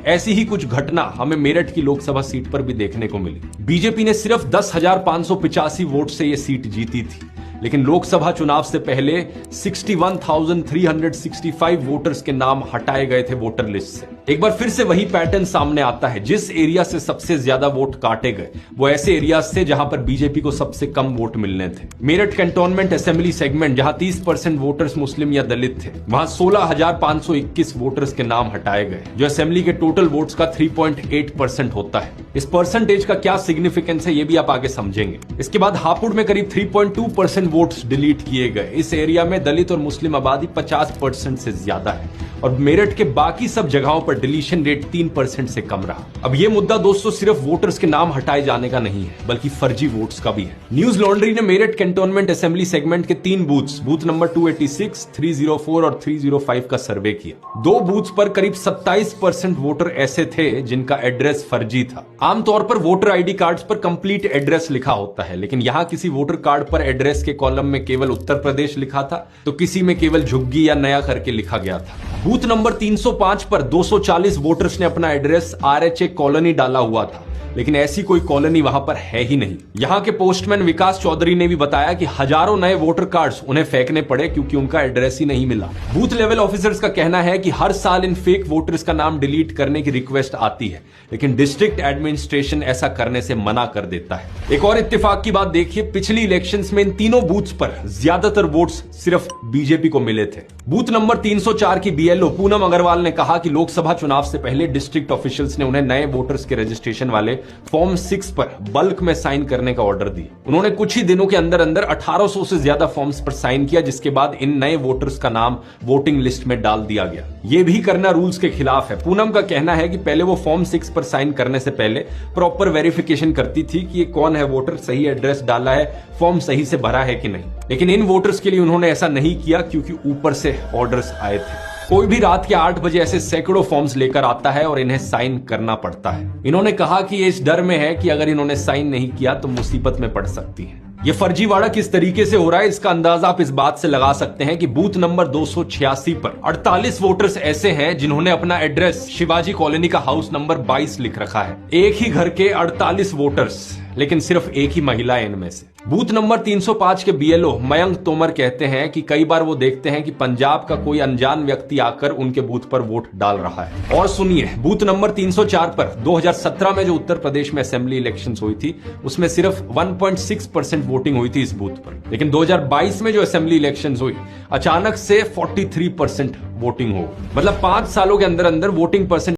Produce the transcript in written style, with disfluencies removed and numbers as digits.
ऐसी ही कुछ घटना हमें मेरठ की लोकसभा सीट पर भी देखने को मिली। बीजेपी ने सिर्फ 10,585 वोट से यह सीट जीती थी, लेकिन लोकसभा चुनाव से पहले 61,365 वोटर्स के नाम हटाए गए थे वोटर लिस्ट से। एक बार फिर से वही पैटर्न सामने आता है। जिस एरिया से सबसे ज्यादा वोट काटे गए वो ऐसे एरियाज से जहां पर बीजेपी को सबसे कम वोट मिलने थे। मेरठ कैंटोनमेंट असेंबली सेगमेंट, जहां 30% वोटर्स मुस्लिम या दलित थे, वहां 16,521 वोटर्स के नाम हटाए गए, जो असेंबली के टोटल वोट्स का 3.8% होता है। इस परसेंटेज का क्या सिग्निफिकेंस है ये भी आप आगे समझेंगे। इसके बाद हापुड़ में करीब 3.2% वोट्स डिलीट किए गए। इस एरिया में दलित और मुस्लिम आबादी 50% से ज्यादा है और मेरठ के बाकी सब जगहों पर डिलीशन रेट 3% से कम रहा। अब यह मुद्दा दोस्तों सिर्फ वोटर्स के नाम हटाए जाने का नहीं है, बल्कि फर्जी वोट्स का भी है। न्यूज लॉन्ड्री ने मेरठ कैंटोनमेंट असेंबली सेगमेंट के 3 बूथ्स, बूथ नंबर 286, 304 और 305 का सर्वे किया। 2 बूथ्स पर करीब 27% वोटर ऐसे थे जिनका एड्रेस फर्जी था। आमतौर पर वोटर आईडी कार्ड्स पर कंप्लीट एड्रेस लिखा होता है, लेकिन यहां किसी वोटर कार्ड पर एड्रेस के कॉलम में केवल उत्तर प्रदेश लिखा था, तो किसी में केवल झुग्गी या नया करके लिखा गया था। बूथ नंबर 305 पर 240 वोटर्स ने अपना एड्रेस RHA कॉलोनी डाला हुआ था, लेकिन ऐसी कोई कॉलोनी वहां पर है ही नहीं। यहां के पोस्टमैन विकास चौधरी ने भी बताया कि हजारों नए वोटर कार्ड्स उन्हें फेंकने पड़े क्योंकि उनका एड्रेस ही नहीं मिला। बूथ लेवल ऑफिसर्स का कहना है कि हर साल इन फेक वोटर्स का नाम डिलीट करने की रिक्वेस्ट आती है, लेकिन डिस्ट्रिक्ट एडमिनिस्ट्रेशन ऐसा करने से मना कर देता है। एक और इत्तेफाक की बात देखिए, पिछली इलेक्शंस में इन तीनों बूथ्स पर ज्यादातर वोट्स सिर्फ बीजेपी को मिले थे। बूथ नंबर 304 की BLO पूनम अग्रवाल ने कहा कि लोकसभा चुनाव से पहले डिस्ट्रिक्ट ऑफिशियल्स ने उन्हें नए वोटर्स के रजिस्ट्रेशन वाले फॉर्म 6 पर बल्क में साइन करने का ऑर्डर दिया। उन्होंने कुछ ही दिनों के अंदर अंदर 1800 से ज्यादा फॉर्म्स पर साइन किया, जिसके बाद इन नए वोटर्स का नाम वोटिंग लिस्ट में डाल दिया गया। यह भी करना रूल्स के खिलाफ है। पूनम का कहना है कि पहले वो फॉर्म 6 पर साइन करने से पहले प्रॉपर वेरिफिकेशन करती थी कि ये कौन है वोटर, सही एड्रेस डाला है, फॉर्म सही से भरा है कि नहीं। लेकिन इन वोटर्स के लिए उन्होंने ऐसा नहीं किया क्योंकि ऊपर से ऑर्डर्स आए थे। कोई भी रात के 8 बजे ऐसे सैकड़ों फॉर्म्स लेकर आता है और इन्हें साइन करना पड़ता है। इन्होंने कहा कि ये इस डर में है कि अगर इन्होंने साइन नहीं किया तो मुसीबत में पड़ सकती है। ये फर्जीवाड़ा किस तरीके से हो रहा है इसका अंदाजा आप इस बात से लगा सकते हैं कि बूथ नंबर 286 पर 48 वोटर्स ऐसे हैं जिन्होंने अपना एड्रेस शिवाजी कॉलोनी का हाउस नंबर 22 लिख रखा है। एक ही घर के 48 वोटर्स, लेकिन सिर्फ एक ही महिला है इनमें से। बूथ नंबर 305 के BLO मयंक तोमर कहते हैं कि कई बार वो देखते हैं कि पंजाब का कोई अनजान व्यक्ति आकर उनके बूथ पर वोट डाल रहा है। और सुनिए, बूथ नंबर 304 पर 2017 में जो उत्तर प्रदेश में असेंबली इलेक्शंस हुई थी उसमें सिर्फ 1.6% वोटिंग हुई थी इस बूथ पर, लेकिन 2022 में जो असेंबली इलेक्शंस हुई अचानक से 43% वोटिंग हो, मतलब 5 सालों के अंदर अंदर वोटिंग परसेंट